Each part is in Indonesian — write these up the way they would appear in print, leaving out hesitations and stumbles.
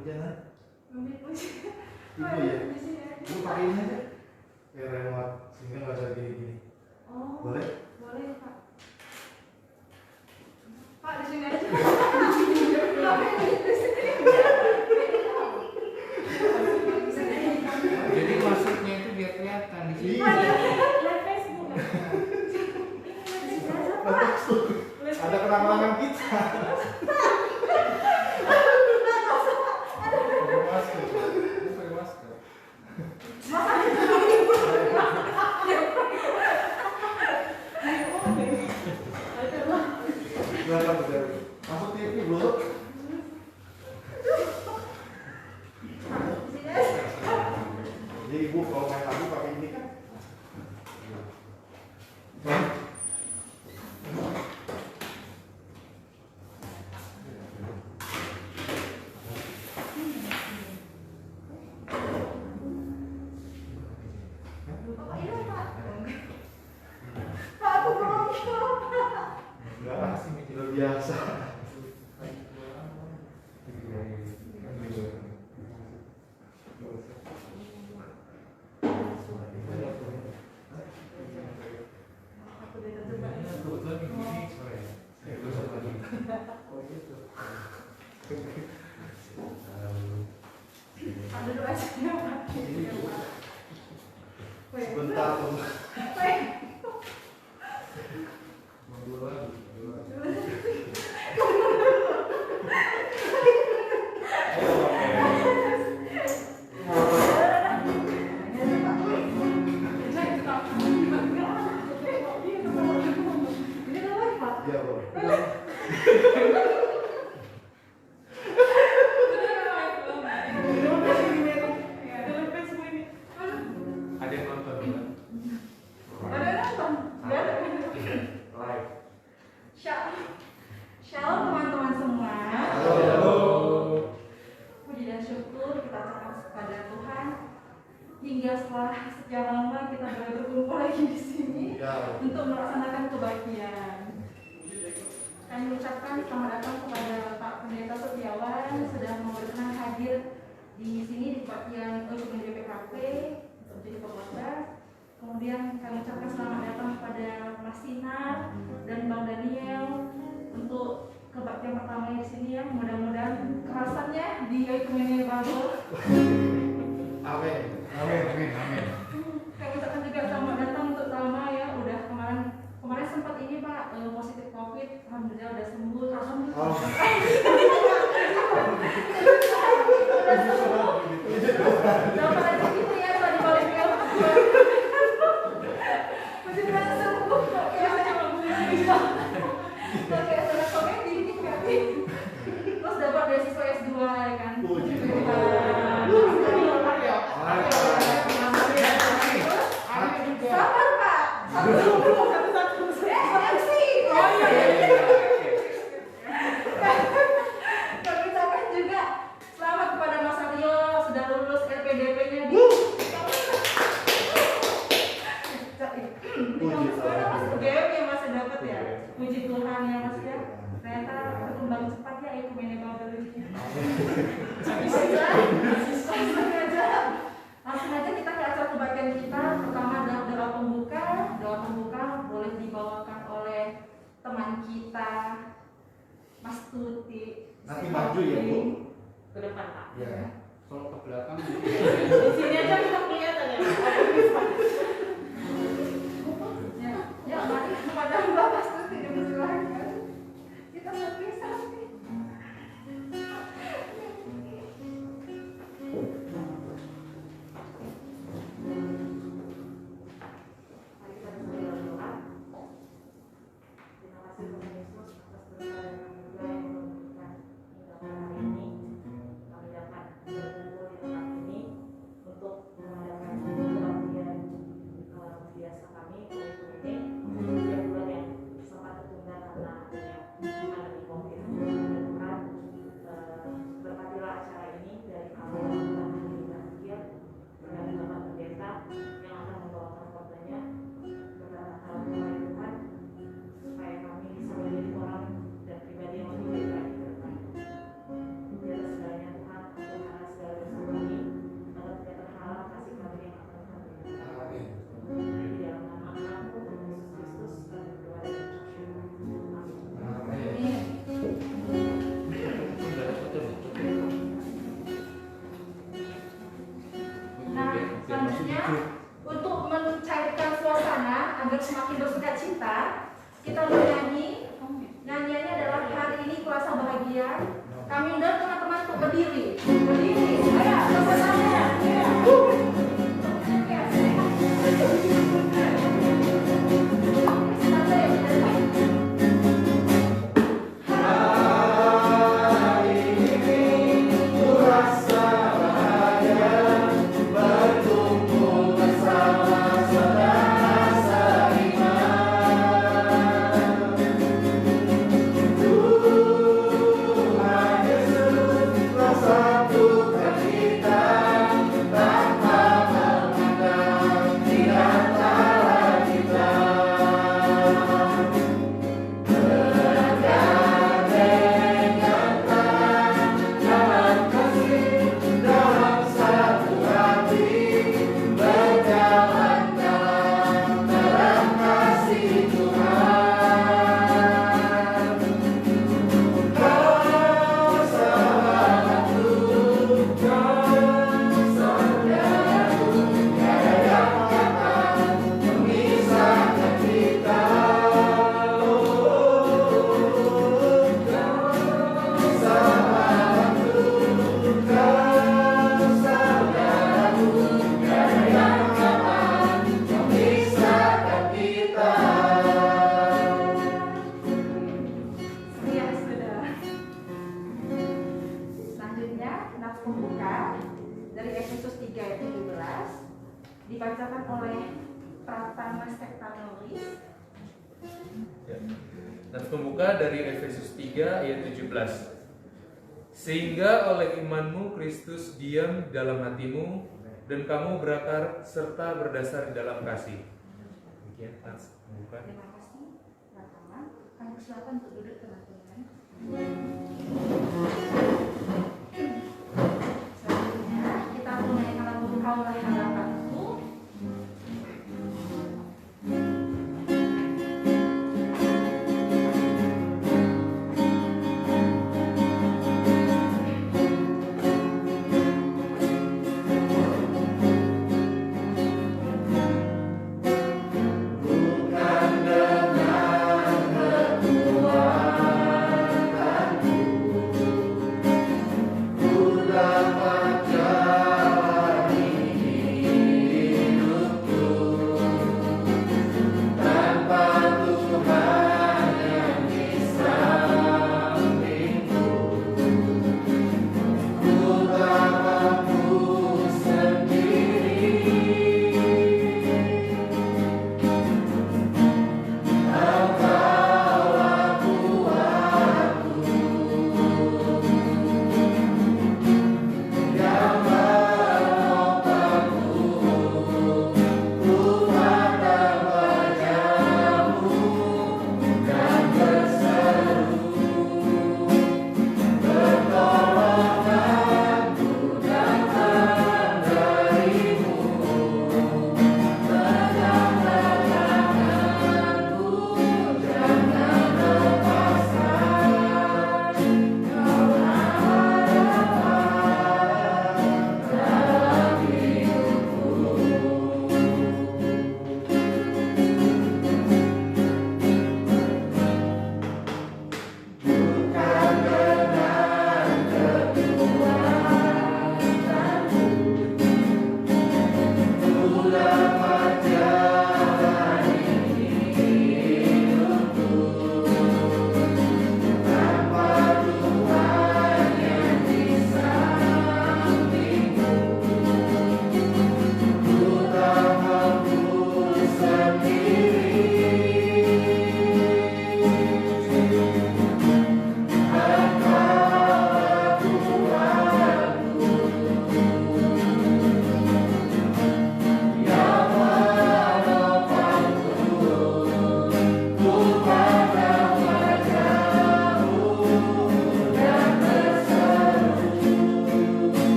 hujanan. Ngambil hujan. Ibu ya. Ibu pakai ini aja. Kayak remote sehingga nggak usah gini-gini. Oh. Boleh? Boleh Pak. Pak di sini aja. Jadi maksudnya itu biar kelihatan di sini. Live Facebook. Ada kenang-kenangan kita. Pakai masker. Pakai masker. Silakan berjari. Masuk TV Bu. Jadi ibu kalau main lagi pakai ini kan. Udah biasa. Sebentar tuh. Ya, Bu. Ada yang nonton bukan? Live. Shalom teman-teman semua. Halo. Puji dan syukur kita ucapkan kepada Tuhan hingga setelah sekian lama kita boleh berkumpul lagi di sini Ya. untuk melaksanakan kebaktian. Kami ucapkan selamat datang kepada Pak Pendeta Setiawan sudah mau berkenan hadir di sini di kebaktian untuk DPKP untuk menjadi pengkhotbah. Kemudian kami ucapkan selamat datang kepada Mas Sinar dan Bang Daniel untuk kebaktian pertamanya di sini ya. Mudah-mudahan kerasannya di Ekumene Bible. Amin. Amin. Amin. Amin. Kami ucapkan juga selamat datang untuk Salma ya. Udah kemarin sempat ini Pak positif COVID, alhamdulillah udah sembuh. Dapat aja gitu ya Pak di balik ya. Masih merasa sembuh kok biasanya bisa. Oke, sudah komedi ini berarti. Terus dapat beasiswa S2 ya kan. Puji Sabar Pak. Satu. MC. Oh iya. Kami ucapkan juga selamat kepada Mas Aryo sudah lulus LPDP-nya di kampus mana Mas? UGM ya Mas dapat ya. Puji Tuhan ya Mas ya. Ternyata berkembang cepat ya Ekumene Bible ini. Langsung aja kita ke acara kebaktian kita. Pertama adalah doa pembuka. Doa pembuka boleh dibawakan oleh teman kita Mas Tuti. Nanti maju ya Bu. Ke depan Pak. Ya. Kalau ke belakang Di sini aja kita kelihatan ya. Ya, mari kepada Mbak Mas Tuti dipersilakan. Kita berpisah. Untuk mengadakan cinta, kita menyanyi. Nyanyiannya adalah hari ini kuasa bahagia. Kami undang teman-teman untuk berdiri. Berdiri. Ayo, bersama-sama. Ayo. Dibacakan oleh Pratama Sektanoris. Ya. Nats pembuka dari Efesus 3 ayat 17. Sehingga oleh imanmu Kristus diam dalam hatimu dan kamu berakar serta berdasar di dalam kasih. Demikian Nats pembuka. Terima kasih Pratama. Kami persilakan untuk duduk teman-teman. Selanjutnya kita menaikkan lagu Kaulah Harapanku. Bukan dengan kekuatan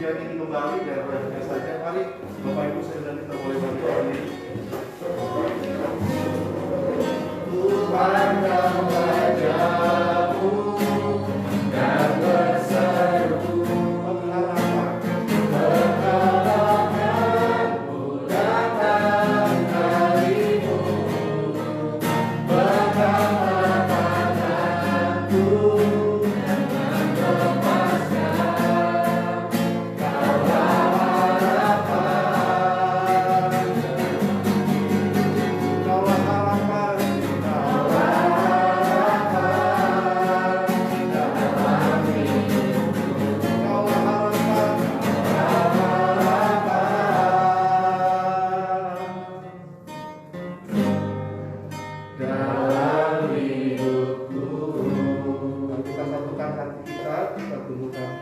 pujian ini kembali dan pujian saja. Mari Bapak Ibu saudara kita boleh bantu berdiri. Tuhan dan Rajaku dan berseru mengharapkanku datang darimu, pegang tanganku dan melepaskan. Kaulah harapan, kaulah harapan, kaulah harapan dalam hidupku. Kaulah harapan, dalam hidupku. Kita satukan hati kita tundukkan kepala kita kepada Tuhan.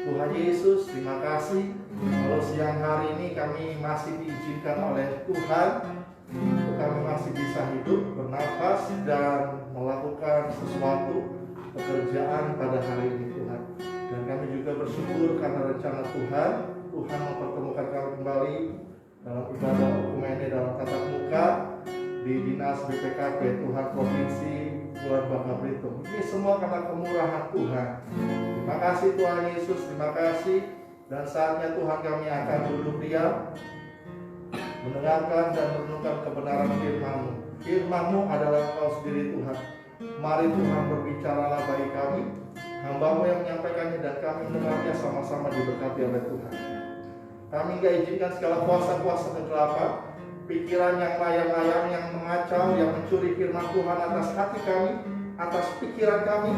Tuhan Yesus, terima kasih kalau siang hari ini kami masih diizinkan oleh Tuhan untuk kami masih bisa hidup, bernafas dan melakukan sesuatu pekerjaan pada hari ini Tuhan. Dan kami juga bersyukur karena rencana Tuhan mempertemukan kami kembali dalam ibadah okumene dalam tatap muka di Dinas BPKP Tuhan Provinsi Kepulauan Bangka Belitung. Ini semua karena kemurahan Tuhan. Terima kasih Tuhan Yesus, terima kasih. Dan saatnya Tuhan kami akan duduk diam, mendengarkan dan merenungkan kebenaran firman-Mu. Firman-Mu adalah Engkau sendiri Tuhan. Mari Tuhan berbicaralah bagi kami, hamba-Mu yang menyampaikannya dan kami mendengarnya sama-sama diberkati oleh Tuhan. Kami gak izinkan segala kuasa-kuasa kegelapan, pikiran yang layang-layang, yang mengacau, yang mencuri firman Tuhan atas hati kami, atas pikiran kami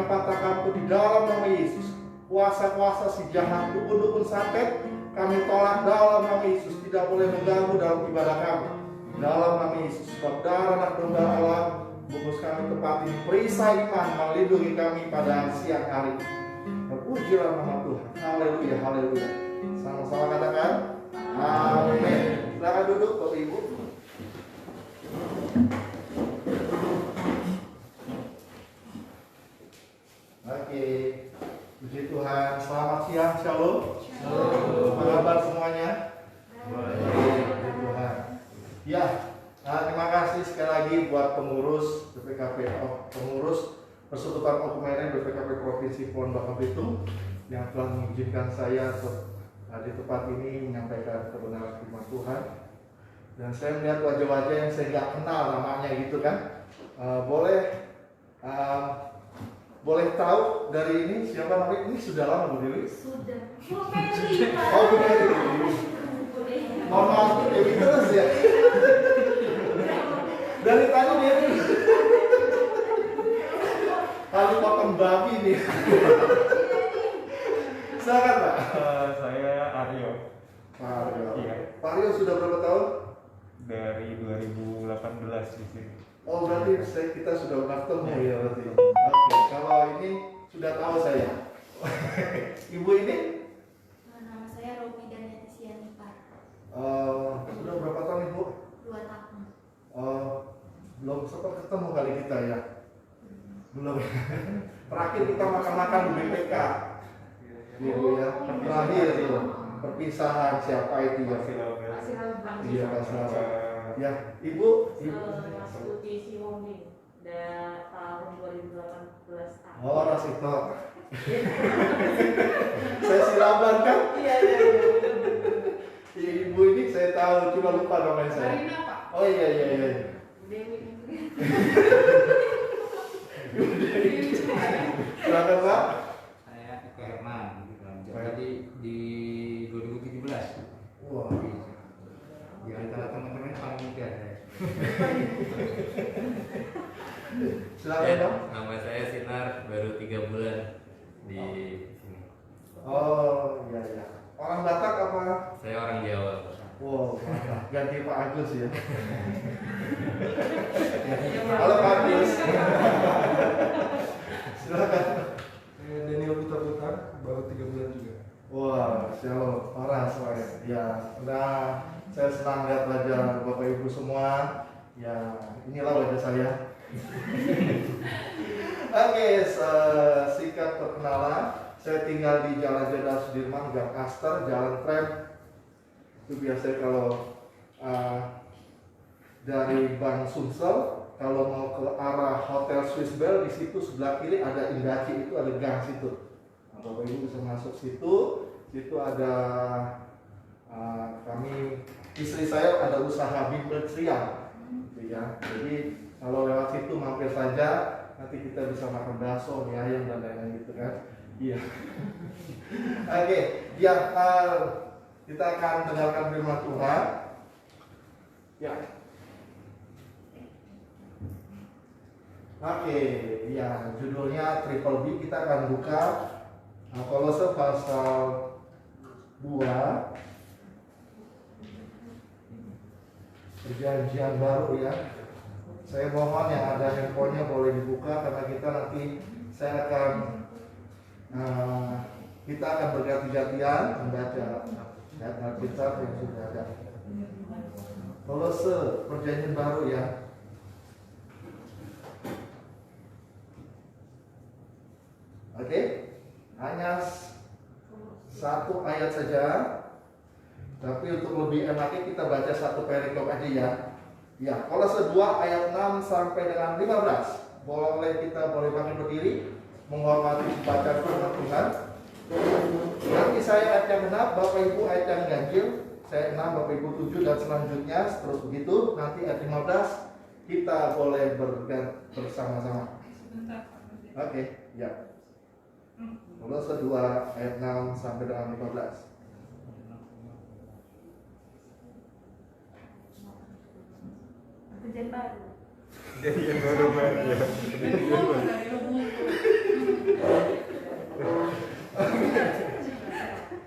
patahkan itu di dalam nama Yesus. Kuasa-kuasa si jahat, dukun-dukun santet, kami tolak dalam nama Yesus. Tidak boleh mengganggu dalam ibadah kami dalam nama Yesus. Sebab darah anak domba Allah bungkus kami tempat ini. Perisai iman melindungi kami pada siang hari. Terpujilah nama Tuhan. Haleluya, haleluya. Sama-sama katakan amin. Silakan duduk Bapak Ibu. Oke, puji Tuhan. Selamat siang, shalom. Apa kabar semuanya? Baik, puji Tuhan. Ya, terima kasih sekali lagi buat pengurus BPKP, pengurus Persekutuan Okumene BPKP Provinsi Kepulauan Bangka Belitung yang telah mengizinkan saya di tempat ini menyampaikan kebenaran firman Tuhan. Dan saya melihat wajah-wajah yang saya nggak kenal namanya gitu kan. Boleh tahu dari ini siapa namanya? Ini sudah lama Bu Dewi? Sudah. Bu Mary, Pak. Oh Bu Dewi. Mohon maaf Bu Dewi terus ya. Dari tadi dia kali potong babi nih. Silakan Pak. Saya Aryo. Pak Aryo. Iya. Pak Aryo sudah berapa tahun? Dari 2018 di sini. Oh berarti kita sudah pernah ketemu ya berarti. Oke, kalau ini sudah tahu saya. Ibu ini? Nama saya Robi Daniati Sianipar. Sudah berapa tahun Ibu? 2 tahun. Belum sempat ketemu kali kita ya. Belum. Terakhir kita makan-makan di BPK. Ibu ya. Terakhir itu perpisahan siapa itu ya? Iya Pak. Ya, Ibu. Suti Sihombing tahun 2018. Oh, Rasito. Saya Silaban kan? Iya. Ibu ini saya tahu, cuma lupa namanya saya. Marina Pak. Oh iya. Dewi. Silakan Pak. Saya Eko Herman, jadi di 2017. Wah. Di antara teman-teman paling muda saya. Silakan Dong. Nama saya Sinar, baru 3 bulan di sini. Oh iya. Orang Batak apa? Saya orang Jawa. Wow, ganti Pak Agus ya. Halo Pak Agus. Silakan. Daniel Putar baru 3 bulan juga. Wah, shalom, parah saya. Ya, saya senang lihat wajah Bapak Ibu semua. Ya, inilah wajah saya. Oke, singkat perkenalan. Saya tinggal di Jalan Jenderal Sudirman, Gang Aster, Jalan Tram. Itu biasanya kalau dari Bank Sumsel, kalau mau ke arah Hotel Swiss Bell, di situ sebelah kiri ada Indaci, itu ada gang situ. Nah, Bapak Ibu bisa masuk situ. Situ ada kami, istri saya ada usaha bimbel trial, gitu ya. Jadi kalau lewat situ mampir saja, nanti kita bisa makan bakso, mie ayam dan lain-lain gitu kan. Iya. Oke, ya kita akan dengarkan firman Tuhan. Ya. Oke, ya judulnya Triple B. Kita akan buka Kolose pasal 2. Perjanjian baru ya. Saya mohon yang ada handphonenya boleh dibuka karena kita nanti kita akan berganti-gantian membaca ayat Alkitab yang sudah ada. Kolose perjanjian baru ya. Oke, hanya satu ayat saja. Tapi untuk lebih enaknya kita baca satu perikop aja ya. Ya, Kolose 2 ayat 6 sampai dengan 15. Kita boleh bangkit berdiri menghormati bacaan firman Tuhan. Nanti saya ayat yang genap, Bapak Ibu ayat yang ganjil. Saya 6, Bapak Ibu 7 dan selanjutnya terus begitu. Nanti ayat 15 kita boleh bersama-sama. Oke, ya. Kolose 2 ayat 6 sampai dengan 15. Perjanjian baru. Jadi yang baru banget ya.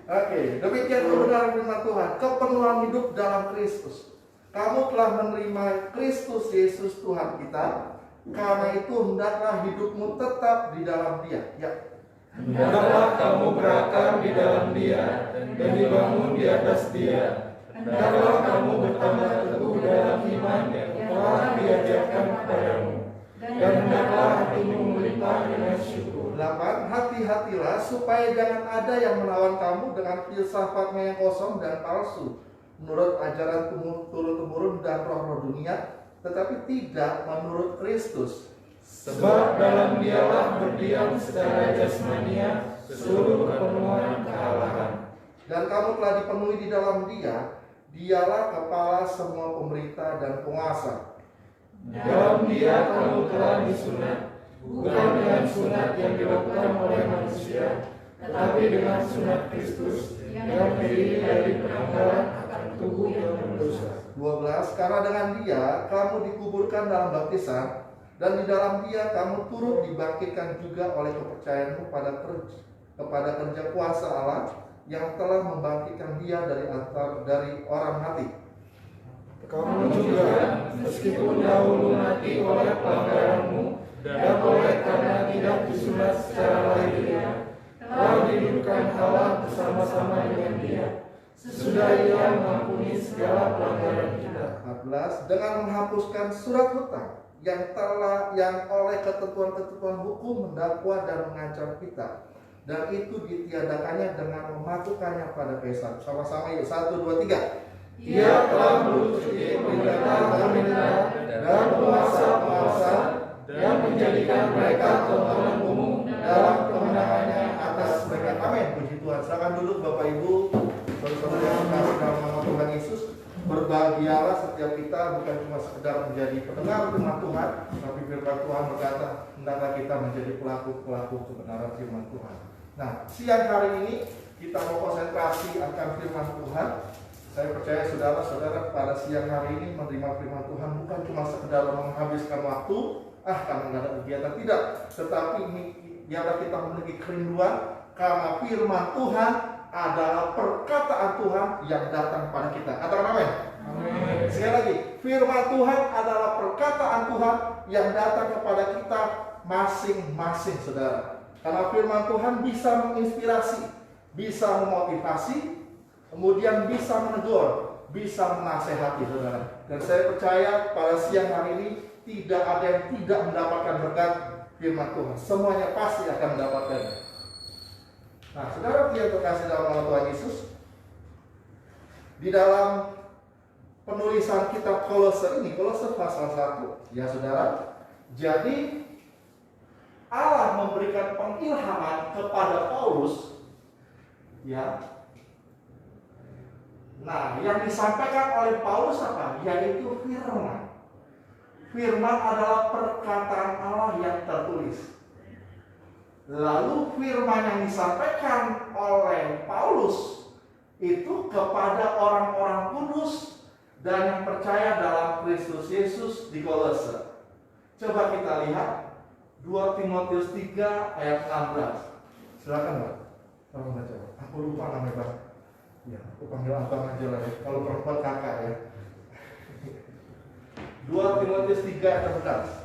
Oke, demikian kebenaran firman Tuhan. Kepenuhan hidup dalam Kristus. Kamu telah menerima Kristus Yesus Tuhan kita. Karena itu hendaklah hidupmu tetap di dalam Dia. Ya. Hendaklah kamu berakar di dalam Dia dan dibangun di atas Dia. Hendaklah kamu bertambah teguh dalam iman yang telah diajarkan kepadamu. Dan hendaklah hatimu melimpah dengan syukur. 8. Hati-hatilah supaya jangan ada yang melawan kamu dengan filsafatnya yang kosong dan palsu, menurut ajaran turun-temurun dan roh-roh dunia, tetapi tidak menurut Kristus. Sebab dalam Dialah berdiam secara jasmania seluruh kepenuhan kealahan. Dan kamu telah dipenuhi di dalam Dia. Dialah kepala semua pemerintah dan penguasa. Dalam Dia kamu telah disunat, bukan dengan sunat yang dilakukan oleh manusia, tetapi dengan sunat Kristus yang terdiri dari penanggalan akan tubuh yang berdosa. 12. Karena dengan Dia kamu dikuburkan dalam baptisan, dan di dalam Dia kamu turut dibangkitkan juga oleh kepercayaanmu kepada kerja kuasa Allah yang telah membangkitkan Dia dari orang mati. Kamu juga, meskipun dahulu mati oleh pelanggaranmu dan oleh karena tidak disunat secara lahiriah, telah dihidupkan Allah bersama-sama dengan Dia, sesudah Ia mengampuni segala pelanggaran kita. 14. Dengan menghapuskan surat hutang yang oleh ketentuan-ketentuan hukum mendakwa dan mengancam kita, dan itu ditiadakannya dengan mematukannya pada Kaisar. Sama-sama yuk, 1, 2, 3. Ia telah melucuti pemerintah-pemerintah dan penguasa-penguasa dan menjadikan mereka tontonan umum dalam kemenangannya atas mereka. Amin. Puji Tuhan. Silakan duduk Bapak Ibu, saudara-saudara yang kasih dalam nama Tuhan Yesus. Berbahagialah setiap kita bukan cuma sekedar menjadi pendengar firman Tuhan, tapi firman Tuhan berkata hendaklah kita menjadi pelaku-pelaku kebenaran firman Tuhan. Nah, siang hari ini kita mau konsentrasi akan firman Tuhan. Saya percaya saudara-saudara pada siang hari ini menerima firman Tuhan bukan cuma sekedar menghabiskan waktu, karena nggak ada kegiatan, tidak. Tetapi ini biarlah kita memiliki kerinduan karena firman Tuhan adalah perkataan Tuhan yang datang pada kita. Katakan amin. Amin. Sekali lagi, firman Tuhan adalah perkataan Tuhan yang datang kepada kita masing-masing saudara. Karena firman Tuhan bisa menginspirasi, bisa memotivasi, kemudian bisa menegur, bisa menasehati saudara. Dan saya percaya pada siang hari ini tidak ada yang tidak mendapatkan berkat firman Tuhan. Semuanya pasti akan mendapatkannya. Nah, saudara yang terkasih dalam nama Tuhan Yesus, di dalam penulisan kitab Kolose ini, Kolose pasal 1, ya saudara. Jadi Allah memberikan pengilhaman kepada Paulus, ya. Nah, yang disampaikan oleh Paulus apa? Yaitu firman. Firman adalah perkataan Allah yang tertulis. Lalu firman yang disampaikan oleh Paulus itu kepada orang-orang kudus dan yang percaya dalam Kristus Yesus di Kolose. Coba kita lihat 2 Timotius 3 ayat 16. Silakan, Pak. Tolong baca. Aku lupa namanya, Pak. Ya, aku panggil abang aja lah ya. Kalau perempuan kakak ya. 2 Timotius 3 ayat 16. Ayat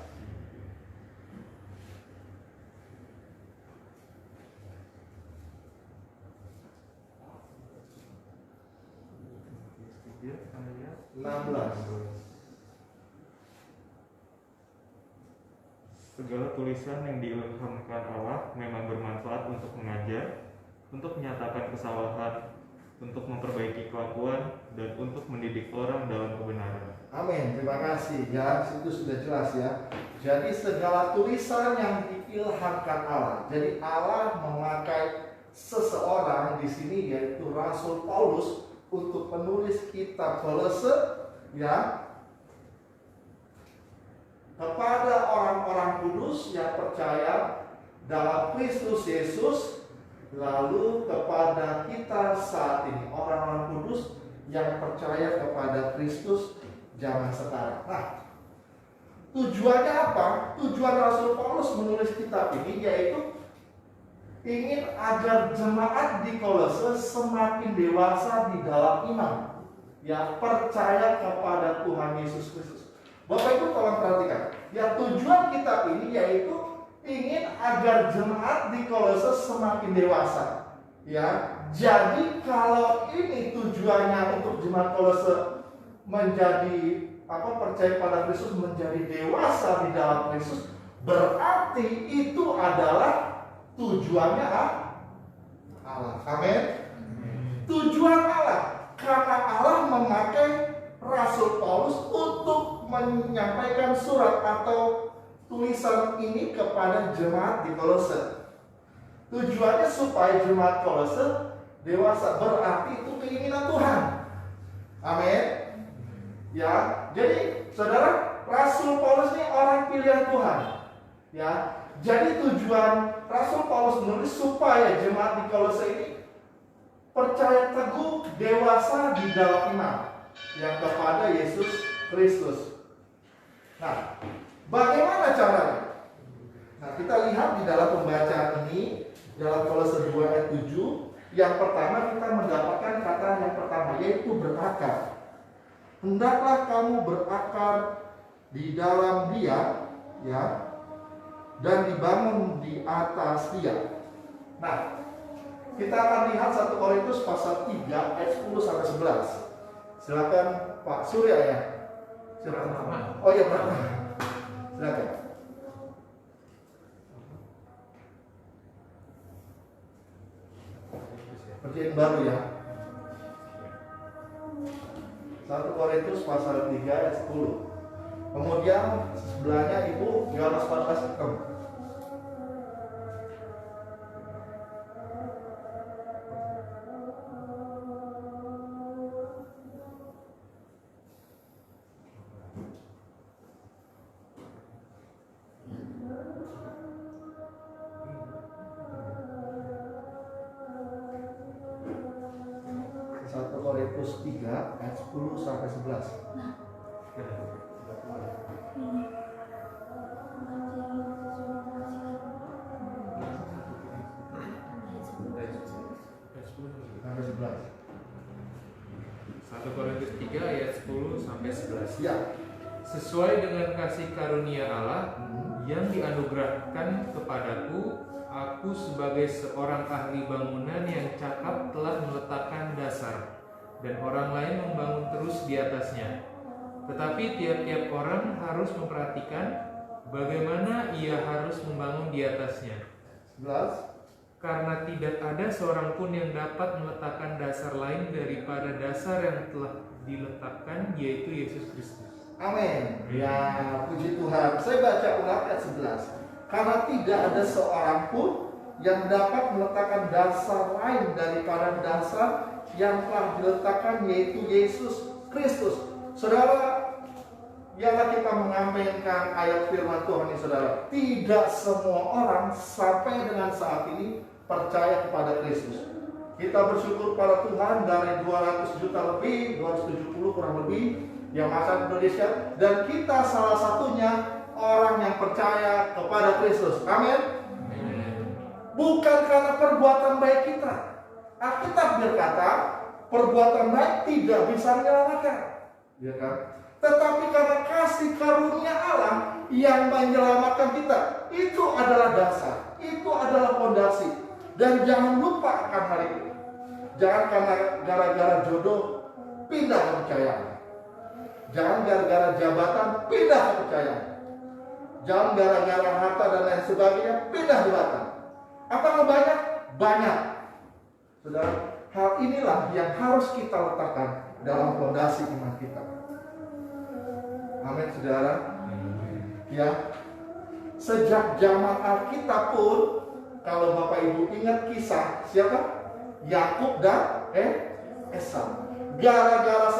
16. Segala tulisan yang diilhamkan Allah memang bermanfaat untuk mengajar, untuk menyatakan kesalahan, untuk memperbaiki kelakuan, dan untuk mendidik orang dalam kebenaran. Amin, terima kasih ya, itu sudah jelas ya. Jadi segala tulisan yang diilhamkan Allah. Jadi Allah memakai seseorang di sini yaitu Rasul Paulus untuk menulis kitab Kolose, ya, kepada orang-orang kudus yang percaya dalam Kristus Yesus, lalu kepada kita saat ini orang-orang kudus yang percaya kepada Kristus zaman sekarang. Nah, tujuannya apa? Tujuan Rasul Paulus menulis kitab ini yaitu ingin agar jemaat di Kolose semakin dewasa di dalam iman, yang percaya kepada Tuhan Yesus Kristus. Bapak Ibu tolong perhatikan, ya tujuan kitab ini yaitu ingin agar jemaat di Kolose semakin dewasa. Ya, jadi kalau ini tujuannya untuk jemaat Kolose menjadi percaya pada Kristus, menjadi dewasa di dalam Kristus, berarti itu adalah tujuannya Allah. Amin. Tujuan Allah, karena Allah memakai Rasul Paulus untuk menyampaikan surat atau tulisan ini kepada jemaat di Kolose. Tujuannya supaya jemaat Kolose dewasa, berarti itu keinginan Tuhan. Amin. Ya, jadi saudara, Rasul Paulus ini orang pilihan Tuhan. Ya, jadi tujuan Rasul Paulus menulis supaya jemaat di Kolose ini percaya teguh, dewasa di dalam iman yang kepada Yesus Kristus. Nah, bagaimana caranya? Nah, kita lihat di dalam pembacaan ini dalam Kolose 2 ayat 7, yang pertama kita mendapatkan kata yang pertama yaitu berakar. Hendaklah kamu berakar di dalam Dia, ya, dan dibangun di atas Dia. Nah, kita akan lihat 1 Korintus pasal 3 ayat 10 sampai 11. Silakan Pak Surya ya. Silakan. Oh iya, Pak. Silakan. Perjanjian baru ya. 1 Korintus pasal 3 ayat 10. Kemudian sebelahnya Ibu Yohanes 14:6. Korintus 3 ayat 10 sampai 11. Sampai 11. 1 Korintus 3 ayat 10 sampai 11. Ya. Sesuai dengan kasih karunia Allah yang dianugerahkan kepadaku, aku sebagai seorang ahli bangunan yang cakap telah meletakkan dasar, dan orang lain membangun terus di atasnya. Tetapi tiap-tiap orang harus memperhatikan bagaimana ia harus membangun di atasnya. 11. Karena tidak ada seorang pun yang dapat meletakkan dasar lain daripada dasar yang telah diletakkan, yaitu Yesus Kristus. Amin. Ya, puji Tuhan. Saya baca ulang ayat 11. Karena tidak ada seorang pun yang dapat meletakkan dasar lain daripada dasar yang telah diletakkan, yaitu Yesus Kristus. Saudara, biarlah kita mengaminkan ayat firman Tuhan ini, saudara. Tidak semua orang sampai dengan saat ini percaya kepada Kristus. Kita bersyukur pada Tuhan dari 200 juta lebih, 270 kurang lebih yang masuk Indonesia, dan kita salah satunya orang yang percaya kepada Kristus. Amin. Bukan karena perbuatan baik kita. Alkitab berkata perbuatan baik tidak bisa menyelamatkan, ya kan? Tetapi karena kasih karunia Allah yang menyelamatkan kita, itu adalah dasar, itu adalah fondasi. Dan jangan lupa akan hal itu. Jangan karena gara-gara jodoh pindah kepercayaan. Jangan gara-gara jabatan pindah kepercayaan. Jangan gara-gara harta dan lain sebagainya pindah jabatan. Apakah banyak? Banyak. Saudara, hal inilah yang harus kita letakkan dalam fondasi iman kita. Amin, saudara. Ya, sejak zaman Alkitab pun, kalau Bapak Ibu ingat kisah siapa? Yakub dan Esau. Gara-gara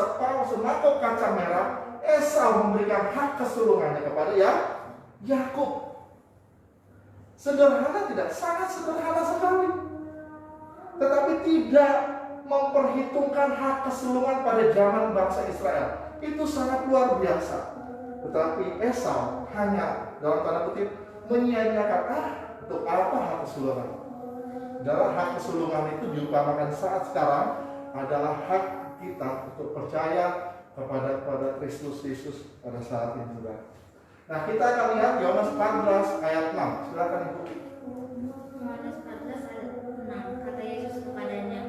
semangkuk kaca merah, Esau memberikan hak kesulungannya kepada Yakub. Sederhana tidak? Sangat sederhana sekali. Tetapi tidak memperhitungkan hak kesulungan pada zaman bangsa Israel. Itu sangat luar biasa. Tetapi Esau hanya dalam tanda kutip menyia-nyiakan, untuk apa hak kesulungan? Dalam hak kesulungan itu diutamakan saat sekarang adalah hak kita untuk percaya kepada Kristus Yesus pada saat ini, saudara. Nah, kita akan lihat Yohanes 14 ayat 6. Silakan Ibu. Yohanes 14 ayat 6. Kata Yesus kepadanya,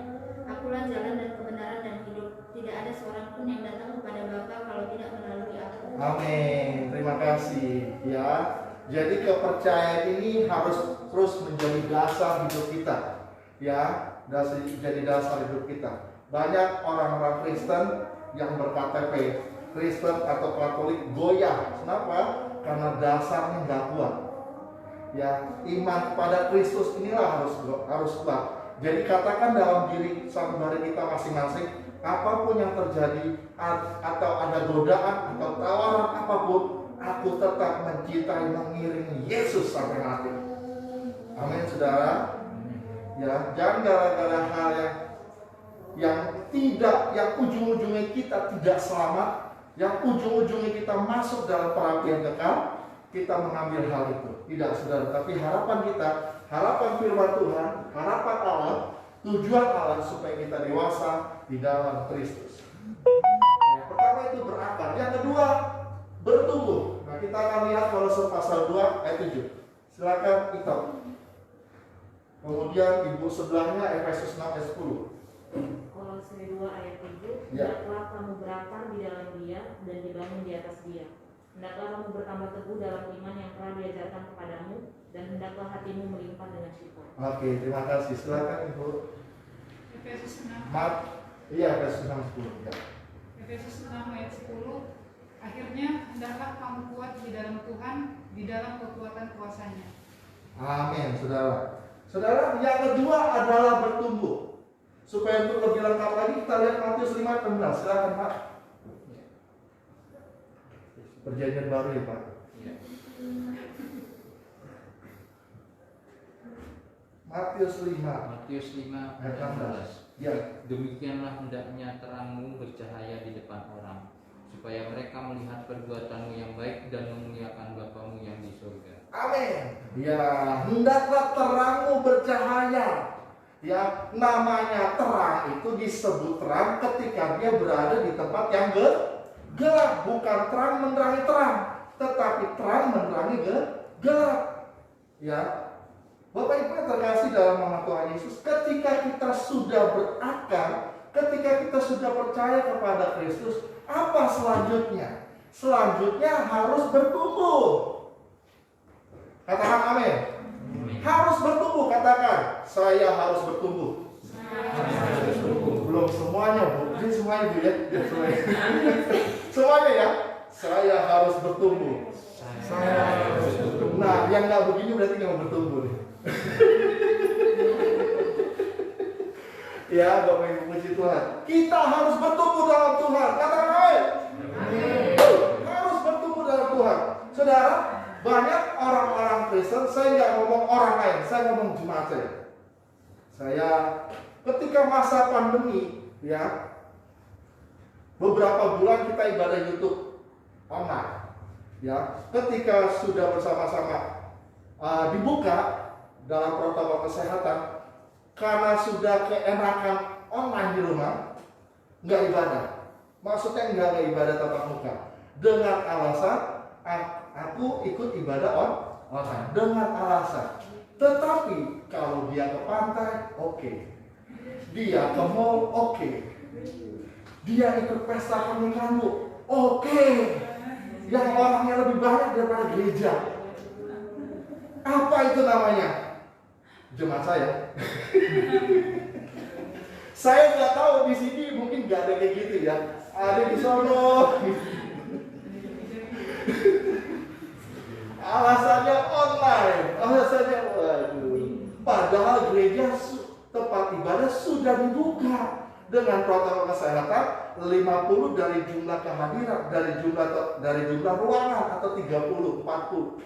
Akulah jalan dan kebenaran dan hidup. Tidak ada seorang pun yang datang kepada Bapa kalau tidak melalui aku. Amin. Terima kasih. Ya. Jadi kepercayaan ini harus terus menjadi dasar hidup kita. Ya, jadi dasar hidup kita. Banyak orang-orang Kristen yang berKTP Kristen atau Katolik goyah. Kenapa? Karena dasarnya nggak kuat. Ya, iman kepada Kristus inilah harus kuat. Jadi katakan dalam diri saudara kita masing-masing, apapun yang terjadi atau ada godaan atau tawaran apapun, aku tetap mencintai, mengiringi Yesus sampai mati. Amin, saudara. Ya, jangan gara-gara hal yang ujung-ujungnya kita tidak selamat, yang ujung-ujungnya kita masuk dalam perapian kekal, kita mengambil hal itu. Tidak, saudara. Tapi harapan kita, harapan firman Tuhan, harapan Allah, tujuan Allah supaya kita dewasa di dalam Kristus. Yang pertama itu berakar. Yang kedua, bertumbuh. Nah, kita akan lihat Kolose pasal 2 ayat 7. Silakan kita. Kemudian ibu sebelahnya Efesus 6 ayat 10. Kolose 2 ayat 7. Ya. Hendaklah kamu berakar di dalam Dia dan dibangun di atas Dia. Hendaklah kamu bertambah teguh dalam iman yang telah diajarkan kepadamu, dan hendaklah hatimu melimpah dengan syukur. Oke, terima kasih. Silakan Ibu. Efesus 6. Iya, Efesus 6 10. Ya. Efesus 6 ayat 10. Akhirnya hendaklah kamu kuat di dalam Tuhan, di dalam kekuatan kuasanya. Amin, saudara. Saudara, yang kedua adalah bertumbuh. Supaya untuk lebih lengkap lagi kita lihat Matius 5 ayat 16. Silakan Pak. Perjanjian baru ya Pak. Matius 5 ayat 16. Ya. Demikianlah hendaknya terangmu bercahaya di depan orang, supaya mereka melihat perbuatanmu yang baik dan memuliakan Bapamu yang di surga. Amin. Ya, hendaklah terangmu bercahaya. Ya, namanya terang itu disebut terang ketika dia berada di tempat yang gelap. Bukan terang menerangi terang, tetapi terang menerangi gelap. Ya, Bapak Ibu yang terkasih dalam nama Tuhan Yesus, ketika kita sudah berakar, ketika kita sudah percaya kepada Kristus, apa selanjutnya? Selanjutnya harus bertumbuh. Katakan amin. Harus bertumbuh, katakan saya harus bertumbuh. Belum semuanya, Bu. Ini semuanya, Bu, ya. Semuanya ya. Saya harus bertumbuh. Saya harus bertumbuh. Nah, yang nggak begini berarti nggak mau bertumbuh nih. Ya, Bapak Ibu puji Tuhan. Kita harus bertumbuh dalam Tuhan. Katakan amin. Harus bertumbuh dalam Tuhan. Saudara, banyak orang-orang Kristen, saya nggak ngomong orang lain, saya ngomong jemaat saya. Saya ketika masa pandemi, ya, beberapa bulan kita ibadah YouTube online, ya. Ketika sudah bersama-sama dibuka dalam protokol kesehatan, karena sudah keenakan online di rumah, nggak ibadah. Maksudnya nggak ibadah tatap muka, dengan alasan aku ikut ibadah online dengan alasan. Tetapi kalau dia ke pantai, oke. Dia ke mall, oke. Dia ikut pesta pernikahan, oke. Yang orangnya lebih banyak daripada gereja. Apa itu namanya? Jemaat saya. Saya nggak tahu di sini mungkin nggak ada kayak gitu ya. Ada di sono. Alasannya online, alasannya waduh. Padahal gereja tempat ibadah sudah dibuka dengan protokol kesehatan 50 dari jumlah kehadiran, dari jumlah ruangan atau 30, 40.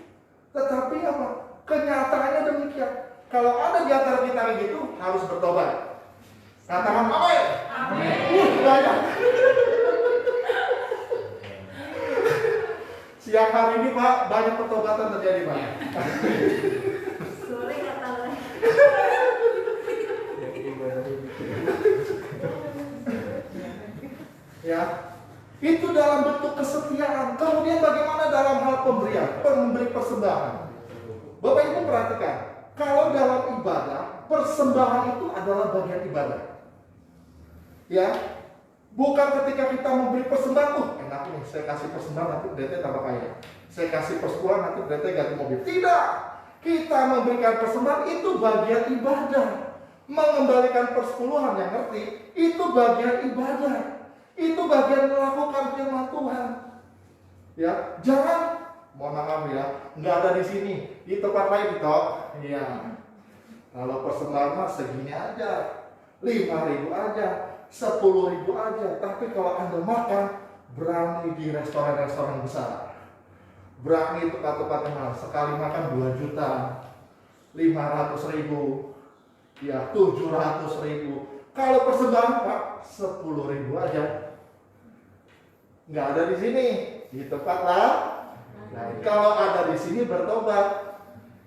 Tetapi apa? Kenyataannya demikian. Kalau ada di antara kita begitu harus bertobat. Katakan amin. Amin. Banyak. Siang hari ini Pak, banyak pertobatan terjadi Pak. Sore kata lain. Ya, itu dalam bentuk kesetiaan. Kemudian bagaimana dalam hal pemberian, memberi persembahan? Bapak Ibu perhatikan, kalau dalam ibadah, persembahan itu adalah bagian ibadah. Ya, bukan ketika kita memberi persembahan, enak nih, saya kasih persembahan nanti DT tambah kaya. Saya kasih persepuluhan nanti DT ganti mobil. Tidak, kita memberikan persembahan itu bagian ibadah. Mengembalikan persepuluhan yang ngerti, itu bagian ibadah. Itu bagian melakukan firman Tuhan. Ya, jangan, mohon maaf ya, nggak ada di sini, di tempat lain toh. Iya. Kalau persembahan mah segini aja, 5.000 aja, 10.000 aja. Tapi kalau Anda makan, berani di restoran-restoran besar. Berani tempat-tempat yang mahal. Sekali makan 2 juta, 500.000, ya 700.000. Kalau persembahan Pak, 10.000 aja. Nggak ada di sini, di tempat lain. Kalau ada di sini bertobat.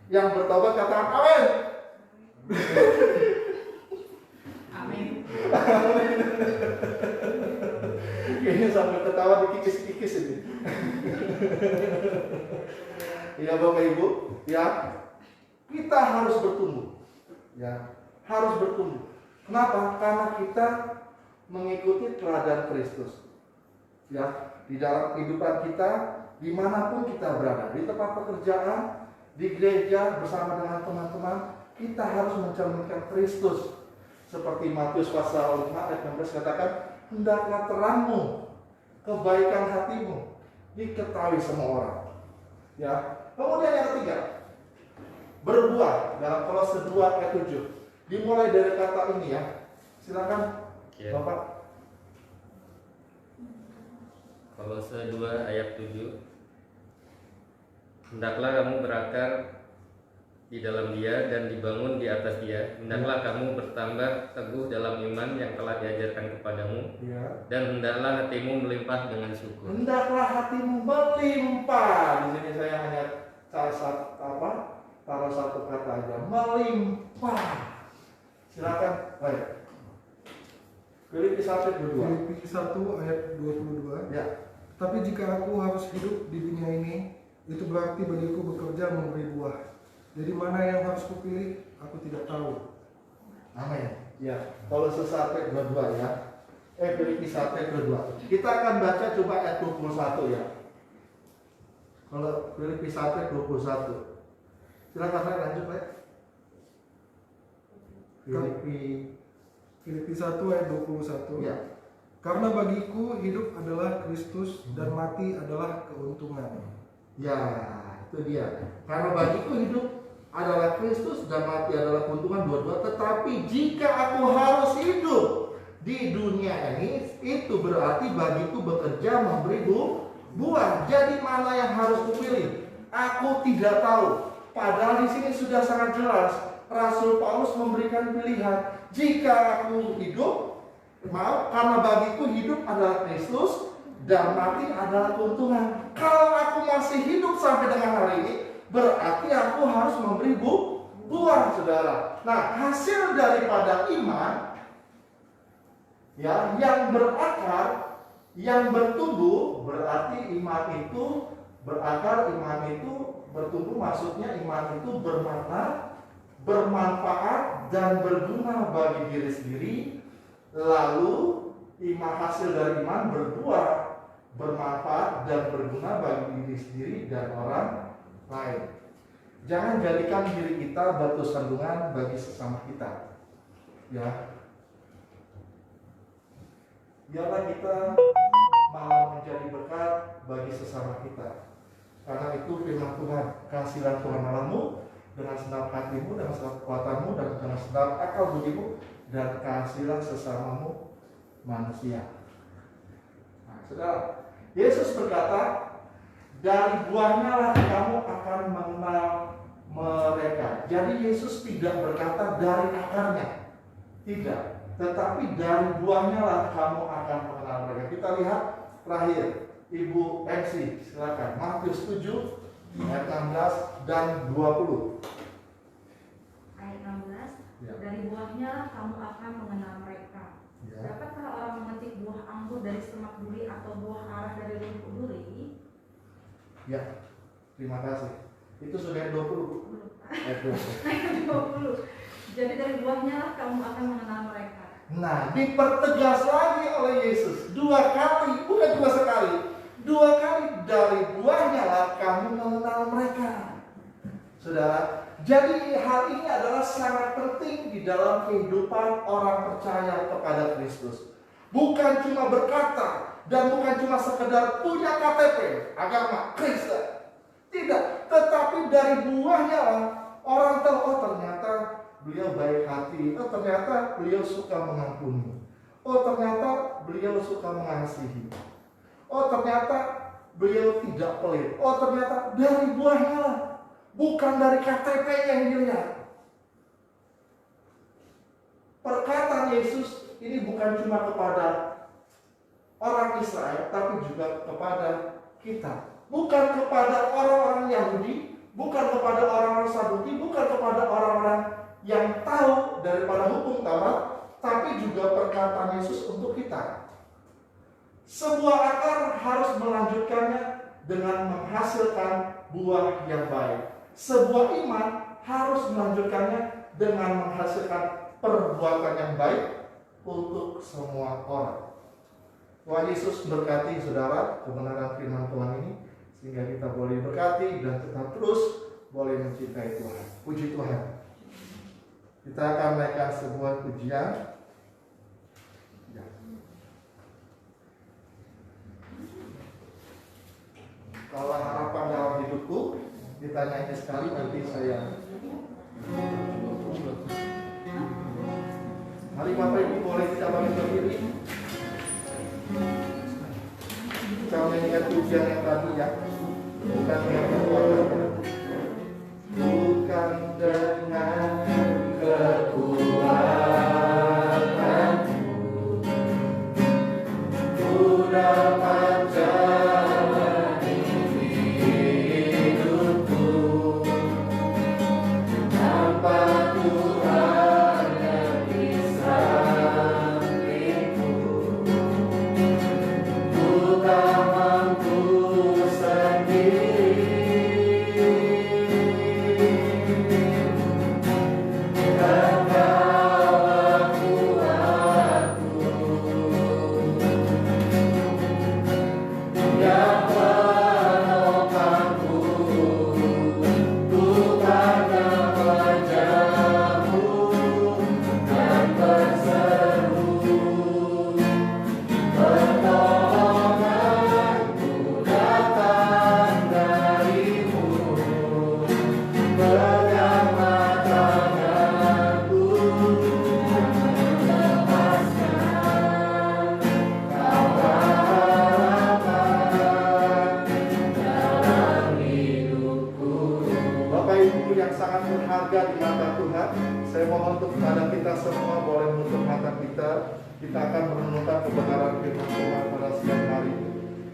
Yang bertobat katakan amin. Amin. Ini sambil ketawa dikikis-kikis ini. Ya Bapak Ibu, ya kita harus bertumbuh. Ya, harus bertumbuh. Kenapa? Karena kita mengikuti teladan Kristus. Ya, di dalam kehidupan kita, dimanapun kita berada, di tempat pekerjaan, di gereja bersama dengan teman-teman, kita harus mencerminkan Kristus. Seperti Matius pasal 5 ayat 16 katakan, hendaklah terangmu, kebaikan hatimu diketahui semua orang. Ya, kemudian yang ketiga, berbuah dalam Kolose 2 ayat 7. Dimulai dari kata ini ya. Silakan Bapak. Kolose 2 ayat 7. Hendaklah kamu berakar di dalam Dia dan dibangun di atas Dia. Hendaklah kamu bertambah teguh dalam iman yang telah diajarkan kepadamu. Ya. Dan hendaklah hatimu melimpah dengan syukur. Hendaklah hatimu melimpah. Di sini saya hanya taruh satu kata aja, melimpah. Silakan, baik. Filipi 1 ayat 22. Filipi 1 ayat 22. Ya. Tapi jika aku harus hidup di dunia ini, itu berarti bagiku bekerja memberi buah. Jadi mana yang harus kupilih, aku tidak tahu. Amin. Ya. Kalau 1 ayat 22 ya. Filipi 1 ayat 22. Kita akan baca coba ayat 21 ya. Kalau Filipi 1 ayat 21. Silakan Pak, lanjut Pak. Filipi 1 ayat 21. Ya. Karena bagiku hidup adalah Kristus dan mati adalah keuntungan. Ya, itu dia. Karena bagiku hidup adalah Kristus dan mati adalah keuntungan, dua-dua. Tetapi jika aku harus hidup di dunia ini, itu berarti bagiku bekerja memberi buah. Jadi mana yang harus kupilih? Aku tidak tahu. Padahal di sini sudah sangat jelas. Rasul Paulus memberikan pilihan. Jika aku hidup, karena bagiku hidup adalah Kristus dan mati adalah keuntungan. Kalau aku masih hidup sampai dengan hari ini, berarti aku harus memberi buah, saudara. Nah, hasil daripada iman ya, yang berakar, yang bertumbuh, berarti iman itu berakar, iman itu bertumbuh, maksudnya iman itu bermakna, bermanfaat dan berguna bagi diri sendiri. Lalu hasil dari iman berbuah, bermanfaat dan berguna bagi diri sendiri dan orang lain. Jangan jadikan diri kita batu sandungan bagi sesama kita. Ya. Biarlah kita malah menjadi berkat bagi sesama kita. Karena itu firman Tuhan, kasihlah Tuhan Allahmu dengan segenap hatimu, dengan segenap kekuatanmu, dan dengan segenap akal budimu, dan kasihlah sesamamu manusia. Nah, saudara, Yesus berkata, dari buahnya lah kamu akan mengenal mereka. Jadi Yesus tidak berkata dari akarnya, tidak, tetapi dari buahnya lah kamu akan mengenal mereka. Kita lihat terakhir, Ibu MC, silakan. Matius 7 ayat 16 dan 20. Ayat 16. Ya. Dari buahnya kamu akan mengenal mereka. Ya. Dapatkah orang memetik buah anggur dari semak duri atau buah arah dari rumput duri? Ya, terima kasih. Itu sudah ayat 20. Ayat 20. Ayat 20. Jadi dari buahnya lah kamu akan mengenal mereka. Nah, dipertegas lagi oleh Yesus 2 kali, bukan 2 sekali. 2 kali, dari buahnya lah kamu mengenal mereka. Saudara, jadi hal ini adalah sangat penting di dalam kehidupan orang percaya kepada Kristus. Bukan cuma berkata dan bukan cuma sekedar punya KTP agama Kristen. Tidak, tetapi dari buahnya lah orang tahu, oh ternyata beliau baik hati, oh ternyata beliau suka mengampuni, oh ternyata beliau suka mengasihi, oh ternyata beliau tidak pelit, oh ternyata dari buahnya lah, bukan dari KTP yang dilihat. Perkataan Yesus ini bukan cuma kepada orang Israel, tapi juga kepada kita. Bukan kepada orang-orang Yahudi, bukan kepada orang-orang Saduki, bukan kepada orang-orang yang tahu daripada hukum Taurat, tapi juga perkataan Yesus untuk kita. Sebuah akar harus melanjutkannya dengan menghasilkan buah yang baik. Sebuah iman harus melanjutkannya dengan menghasilkan perbuatan yang baik untuk semua orang. Tuhan Yesus berkati saudara kebenaran firman Tuhan ini, sehingga kita boleh berkati dan tetap terus boleh mencintai Tuhan. Puji Tuhan. Kita akan naikkan sebuah pujian. Ya. Kalau harapan dalam hidupku, ditanya ini sekali nanti saya. Mari Bapak Ibu boleh kita bangkit berdiri. Kita menyanyikan pujian yang tadi ya. Bukan dengan kekuatan, bukan dengan kekuatanku, ku dapat jalani hidupku tanpa Tuhan yang di sampingku. Ku tak mampu sendiri, Ibu yang sangat berharga di mata Tuhan, saya mohon untuk kepada kita semua boleh menutup mata kita. Kita akan merenungkan kebenaran firman Tuhan pada siang hari ini.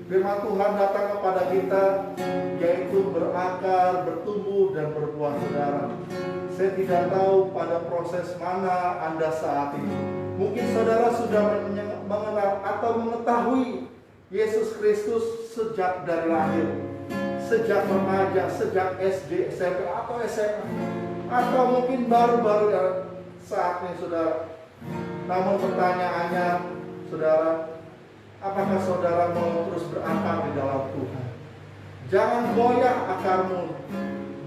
Firman Tuhan datang kepada kita, yaitu berakar, bertumbuh, dan berbuah, saudara. Saya tidak tahu pada proses mana Anda saat ini. Mungkin saudara sudah mengenal atau mengetahui Yesus Kristus sejak dari lahir, sejak remaja, sejak SD, SMP, atau SMA, atau mungkin baru-baru saat ini, saudara. Namun pertanyaannya, saudara, apakah saudara mau terus berakar di dalam Tuhan? Jangan goyah akarmu,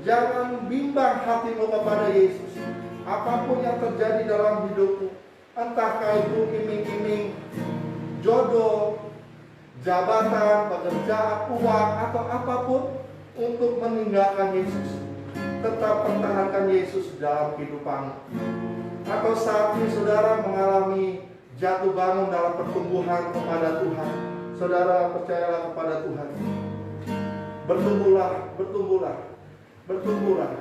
jangan bimbang hatimu kepada Yesus. Apapun yang terjadi dalam hidupmu, entahkah itu iming-iming jodoh, jabatan, pekerjaan, uang, atau apapun, untuk meninggalkan Yesus, tetap pertahankan Yesus dalam kehidupanmu. Atau saat ini saudara mengalami jatuh bangun dalam pertumbuhan kepada Tuhan, saudara percayalah kepada Tuhan. Bertumbuhlah, bertumbuhlah, bertumbuhlah.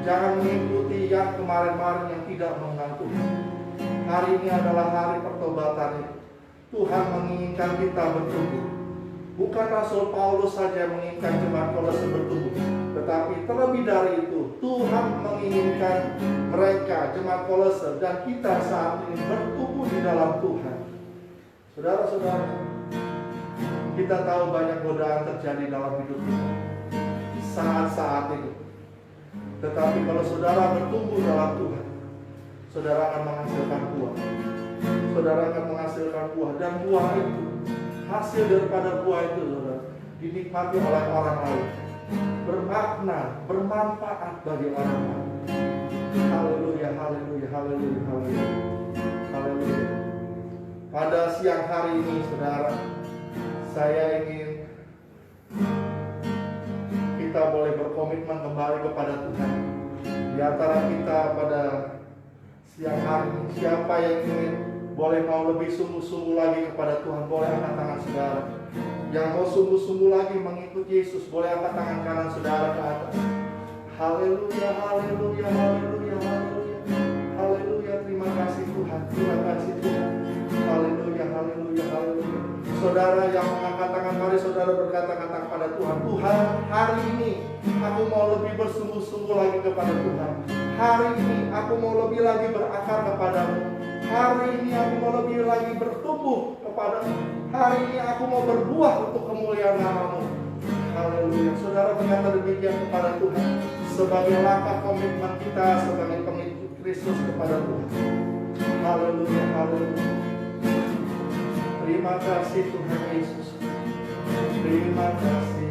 Jangan mengikuti yang kemarin-kemarin yang tidak mengenal Tuhan. Hari ini adalah hari pertobatan itu. Tuhan menginginkan kita bertumbuh. Bukan Rasul Paulus saja yang menginginkan jemaat Kolose bertumbuh, tetapi terlebih dari itu Tuhan menginginkan mereka, jemaat Kolose, dan kita saat ini bertumbuh di dalam Tuhan. Saudara-saudara, kita tahu banyak godaan terjadi dalam hidup kita saat-saat itu. Tetapi kalau saudara bertumbuh dalam Tuhan, saudara akan menghasilkan buah. Saudara akan menghasilkan buah, dan buah itu, hasil daripada buah itu, saudara, dinikmati oleh orang lain, bermakna, bermanfaat bagi orang lain. Haleluya, haleluya, haleluya, haleluya, haleluya. Pada siang hari ini, saudara, saya ingin kita boleh berkomitmen kembali kepada Tuhan. Di antara kita pada siang hari ini, siapa yang ingin boleh mau lebih sungguh-sungguh lagi kepada Tuhan, boleh angkat tangan saudara. Yang mau sungguh-sungguh lagi mengikut Yesus, boleh angkat tangan kanan saudara ke atas. Haleluya, haleluya, haleluya, haleluya, haleluya. Terima kasih Tuhan, terima kasih Tuhan. Haleluya, haleluya, haleluya. Saudara yang mengangkat tangan, mari saudara berkata-kata kepada Tuhan. Tuhan, hari ini aku mau lebih bersungguh-sungguh lagi kepada Tuhan. Hari ini aku mau lebih lagi berakar kepadamu. Hari ini aku mau lebih lagi bertumbuh kepadamu. Hari ini aku mau berbuah untuk kemuliaan nama-Mu. Haleluya. Saudara berkata demikian kepada Tuhan, sebagai langkah komitmen kita sebagai pengikut Kristus kepada Tuhan. Haleluya, haleluya. Terima kasih Tuhan Yesus. Terima kasih.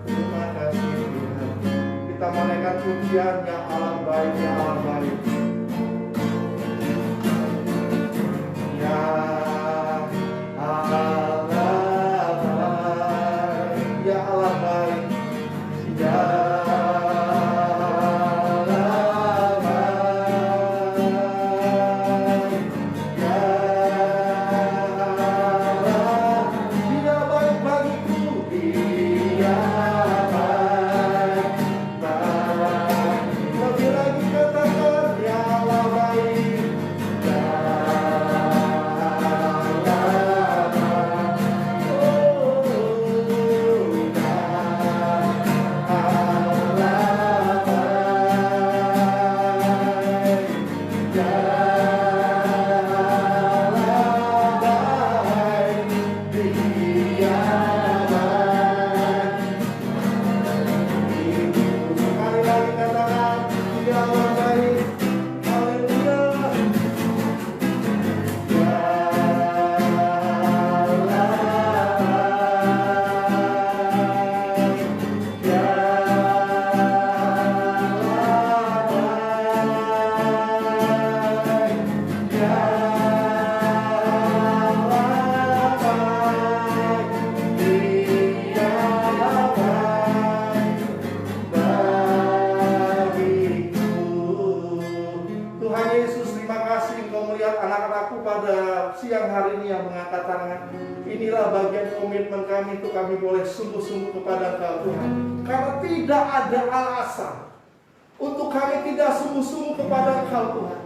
Terima kasih Tuhan. Kita menaikkan pujian, ya Allah baik, ya Allah baik. Ya Allah baik, ya Allah baik, ya inilah bagian komitmen kami untuk kami boleh sungguh-sungguh kepada Engkau Tuhan. Karena tidak ada alasan untuk kami tidak sungguh-sungguh kepada Engkau Tuhan.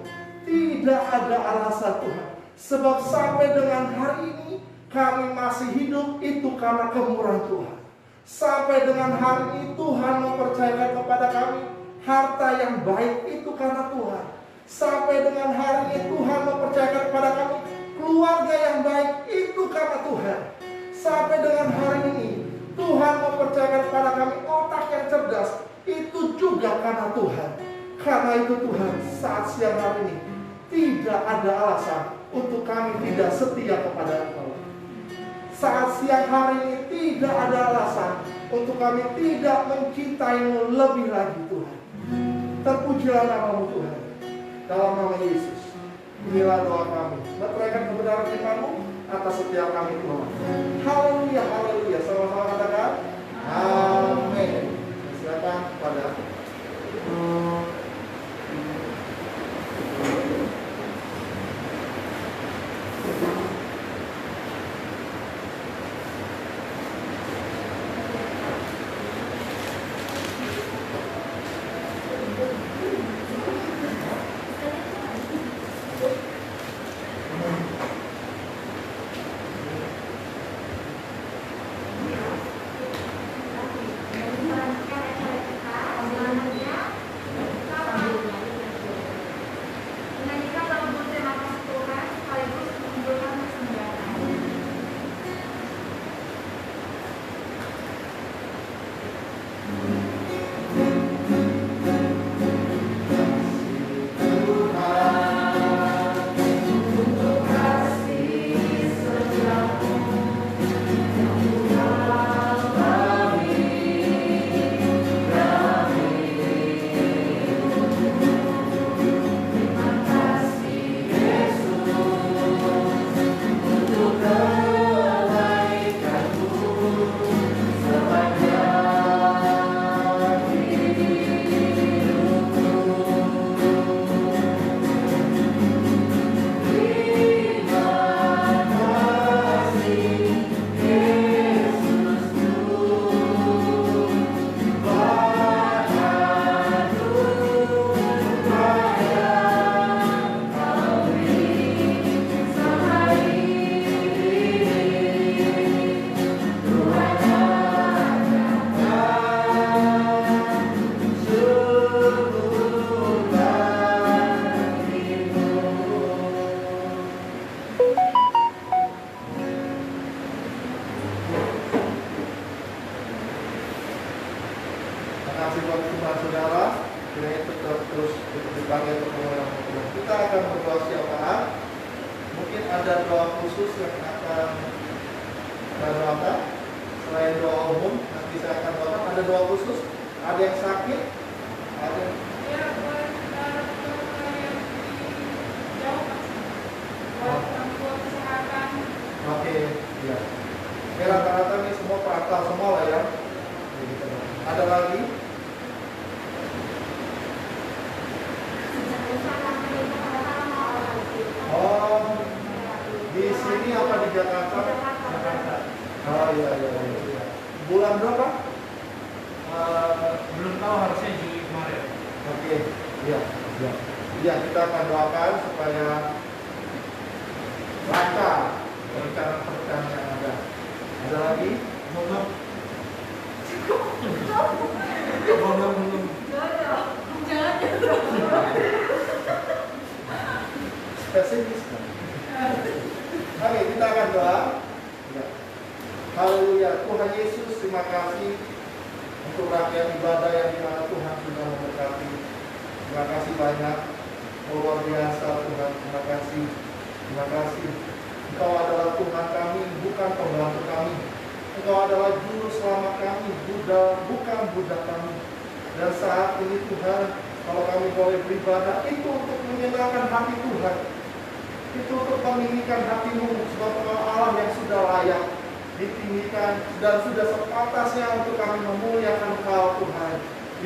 Tidak ada alasan Tuhan. Sebab sampai dengan hari ini kami masih hidup itu karena kemurahan Tuhan. Sampai dengan hari ini Tuhan mempercayakan kepada kami harta yang baik itu karena Tuhan. Sampai dengan hari ini Tuhan mempercayakan kepada kami keluarga yang baik itu karena Tuhan. Sampai dengan hari ini Tuhan mempercayakan kepada kami otak yang cerdas itu juga karena Tuhan. Karena itu Tuhan, saat siang hari ini tidak ada alasan untuk kami tidak setia kepada Engkau. Saat siang hari ini tidak ada alasan untuk kami tidak mencintai-Mu lebih lagi Tuhan. Terpujilah nama-Mu Tuhan. Dalam nama Yesus, inilah doa kami. Meteraikan kebenaran firman-Mu atas setiap kami Tuhan. Haleluya, haleluya. Sama-sama katakan amin. Silakan pada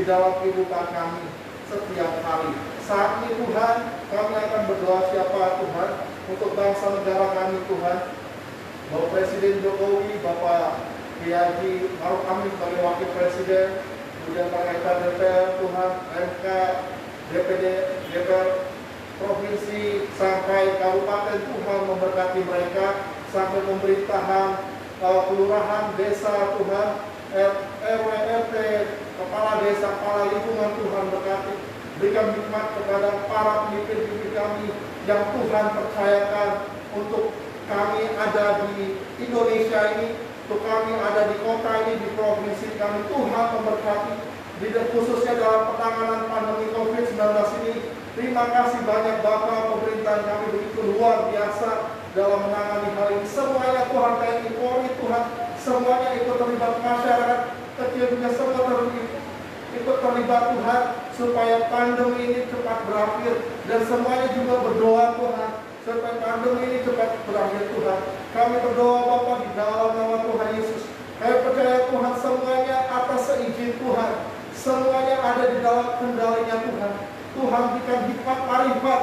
di dalam kehidupan kami setiap hari. Saat ini Tuhan, kami akan berdoa siapa Tuhan untuk bangsa negara kami Tuhan. Bapak Presiden Jokowi, Bapak Kiai Haji Maruf Amin sebagai Wakil Presiden, kemudian Pak Rektor DPR, Tuhan, MK, DPD, DPR Provinsi sampai Kabupaten, Tuhan memberkati mereka, sampai pemerintahan, kelurahan, desa, Tuhan, RW, RT, kepala desa, kepala lingkungan, Tuhan berkati. Berikan hikmat kepada para pemimpin-pemimpin kami yang Tuhan percayakan untuk kami ada di Indonesia ini, untuk kami ada di kota ini, di provinsi kami. Tuhan memberkati, khususnya dalam penanganan pandemi COVID-19 ini. Terima kasih banyak Bapak, pemerintahan kami begitu luar biasa dalam menangani hal ini. Semuanya Tuhan, TNI, Polri, Tuhan, semuanya ikut terlibat, masyarakat kecil juga semua ikut terlibat Tuhan, supaya pandemi ini cepat berakhir, dan semuanya juga berdoa Tuhan supaya pandemi ini cepat berakhir Tuhan. Kami berdoa Bapak di dalam nama Tuhan Yesus. Kami percaya Tuhan semuanya atas seizin Tuhan, semuanya ada di dalam kendalinya Tuhan. Tuhan berikan hikmat marifat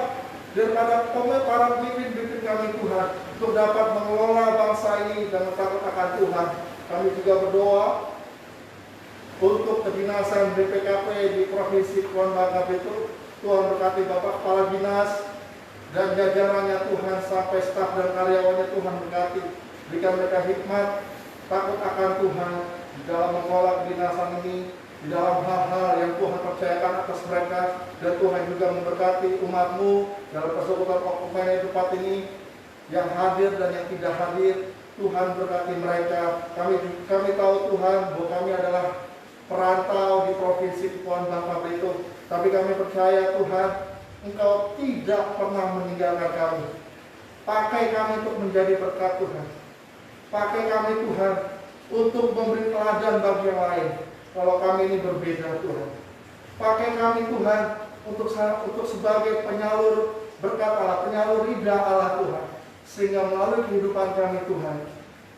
daripada para pemimpin kami Tuhan, untuk dapat mengelola bangsa ini dan takut akan Tuhan. Kami juga berdoa untuk kedinasan BPKP di Provinsi Kepulauan Bangka Belitung. Tuhan berkati Bapak Kepala Dinas dan jajarannya Tuhan, sampai staf dan karyawannya Tuhan berkati. Berikan mereka hikmat, takut akan Tuhan di dalam mengelola kedinasan ini, di dalam hal-hal yang Tuhan percayakan atas mereka. Dan Tuhan juga memberkati umat-Mu dalam persekutuan okumen tempat ini, yang hadir dan yang tidak hadir. Tuhan berkati mereka. Kami tahu Tuhan bahwa kami adalah perantau di Provinsi Kepulauan Bangka Belitung, tapi kami percaya Tuhan, Engkau tidak pernah meninggalkan kami. Pakai kami untuk menjadi berkat Tuhan. Pakai kami Tuhan untuk memberi teladan bagi yang lain kalau kami ini berbeda Tuhan. Pakai kami Tuhan untuk sebagai penyalur berkat Allah, penyalur ridha Allah Tuhan, sehingga melalui kehidupan kami Tuhan,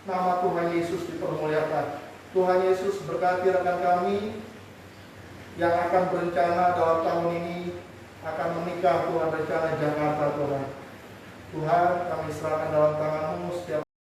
nama Tuhan Yesus dipermuliakan. Tuhan Yesus berkati rekan kami yang akan berencana dalam tahun ini akan menikah Tuhan, rencana Jakarta Tuhan. Tuhan, kami serahkan dalam tangan-Mu setiap